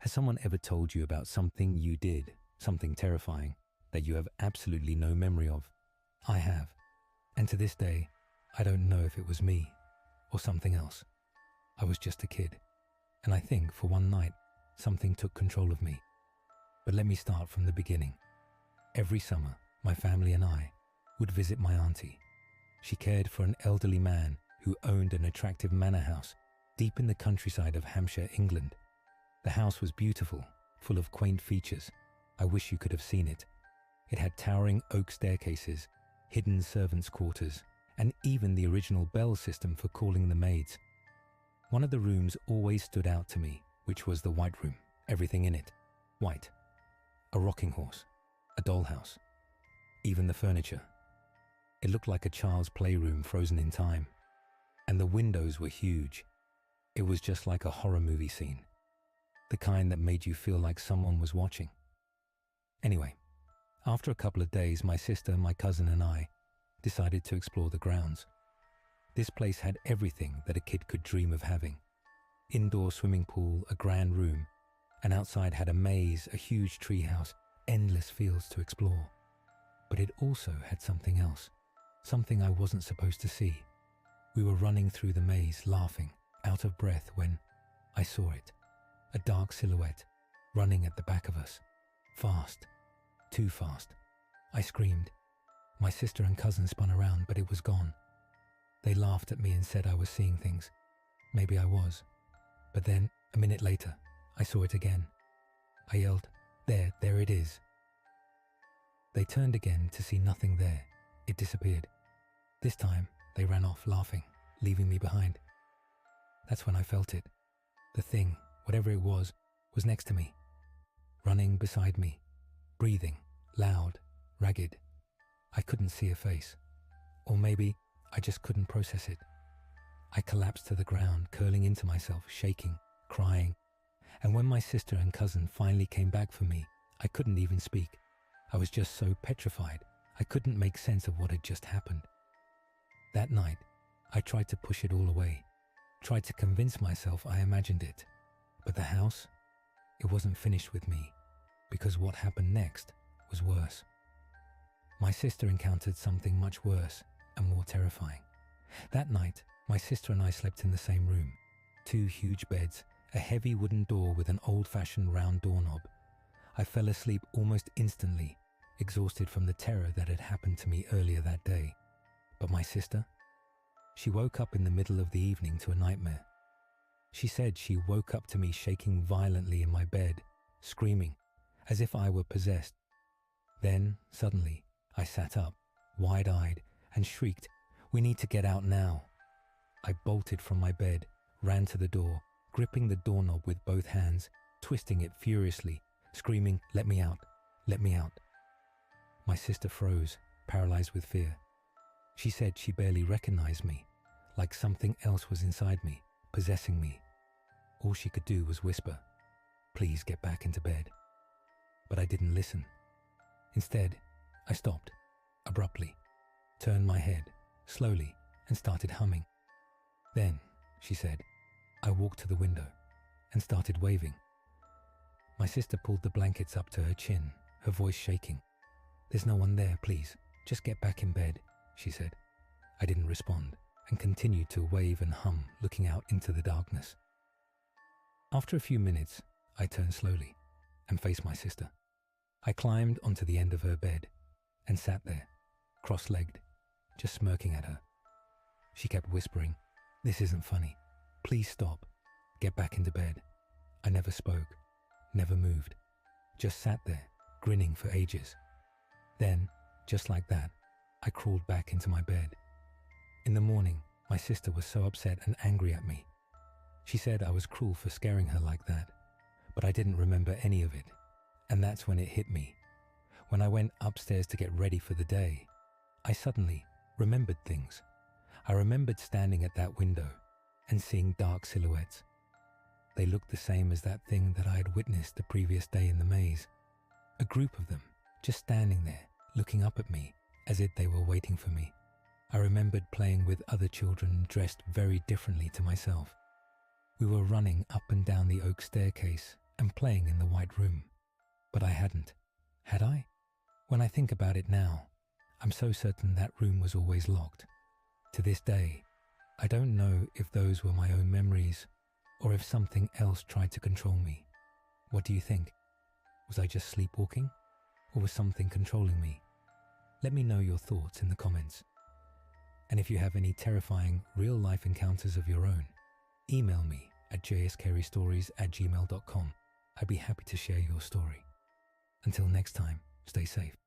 Has someone ever told you about something you did, something terrifying, that you have absolutely no memory of? I have. And to this day, I don't know if it was me or something else. I was just a kid. And I think for one night, something took control of me. But let me start from the beginning. Every summer, my family and I would visit my auntie. She cared for an elderly man who owned an attractive manor house deep in the countryside of Hampshire, England. The house was beautiful, full of quaint features. I wish you could have seen it. It had towering oak staircases, hidden servants' quarters, and even the original bell system for calling the maids. One of the rooms always stood out to me, which was the white room, everything in it, white. A rocking horse, a dollhouse, even the furniture. It looked like a child's playroom frozen in time, and the windows were huge. It was just like a horror movie scene, the kind that made you feel like someone was watching. Anyway, after a couple of days, my sister, my cousin, and I decided to explore the grounds. This place had everything that a kid could dream of having. Indoor swimming pool, a grand room, and outside had a maze, a huge treehouse, endless fields to explore. But it also had something else, something I wasn't supposed to see. We were running through the maze, laughing, out of breath, when I saw it, a dark silhouette running at the back of us, fast, too fast. I screamed. My sister and cousin spun around, but it was gone. They laughed at me and said I was seeing things. Maybe I was. But then, a minute later, I saw it again. I yelled, there it is." They turned again to see nothing there. It disappeared. This time, they ran off laughing, leaving me behind. That's when I felt it. The thing, whatever it was next to me, running beside me, breathing, loud, ragged. I couldn't see a face. Or maybe I just couldn't process it. I collapsed to the ground, curling into myself, shaking, crying. And when my sister and cousin finally came back for me, I couldn't even speak. I was just so petrified, I couldn't make sense of what had just happened. That night, I tried to push it all away, tried to convince myself I imagined it. But the house, it wasn't finished with me, because what happened next was worse. My sister encountered something much worse and more terrifying. That night, my sister and I slept in the same room. 2 huge beds, a heavy wooden door with an old-fashioned round doorknob. I fell asleep almost instantly, exhausted from the terror that had happened to me earlier that day. But my sister? She woke up in the middle of the evening to a nightmare. She said she woke up to me shaking violently in my bed, screaming, as if I were possessed. Then, suddenly, I sat up, wide-eyed, and shrieked, "We need to get out now." I bolted from my bed, ran to the door, gripping the doorknob with both hands, twisting it furiously, screaming, "Let me out, let me out." My sister froze, paralyzed with fear. She said she barely recognized me, like something else was inside me, possessing me. All she could do was whisper, "Please get back into bed." But I didn't listen. Instead, I stopped, abruptly, turned my head, slowly, and started humming. Then, she said, I walked to the window and started waving. My sister pulled the blankets up to her chin, her voice shaking. "There's no one there, please. Just get back in bed," she said. I didn't respond and continued to wave and hum, looking out into the darkness. After a few minutes, I turned slowly and faced my sister. I climbed onto the end of her bed and sat there, cross-legged, just smirking at her. She kept whispering, "This isn't funny. Please stop. Get back into bed." I never spoke, never moved, just sat there, grinning for ages. Then, just like that, I crawled back into my bed. In the morning, my sister was so upset and angry at me. She said I was cruel for scaring her like that, but I didn't remember any of it. And that's when it hit me. When I went upstairs to get ready for the day, I suddenly remembered things. I remembered standing at that window and seeing dark silhouettes. They looked the same as that thing that I had witnessed the previous day in the maze. A group of them, just standing there, looking up at me as if they were waiting for me. I remembered playing with other children dressed very differently to myself. We were running up and down the oak staircase, and playing in the white room. But I hadn't. Had I? When I think about it now, I'm so certain that room was always locked. To this day, I don't know if those were my own memories or if something else tried to control me. What do you think? Was I just sleepwalking? Or was something controlling me? Let me know your thoughts in the comments. And if you have any terrifying real-life encounters of your own, email me at jscarystories@gmail.com. I'd be happy to share your story. Until next time, stay safe.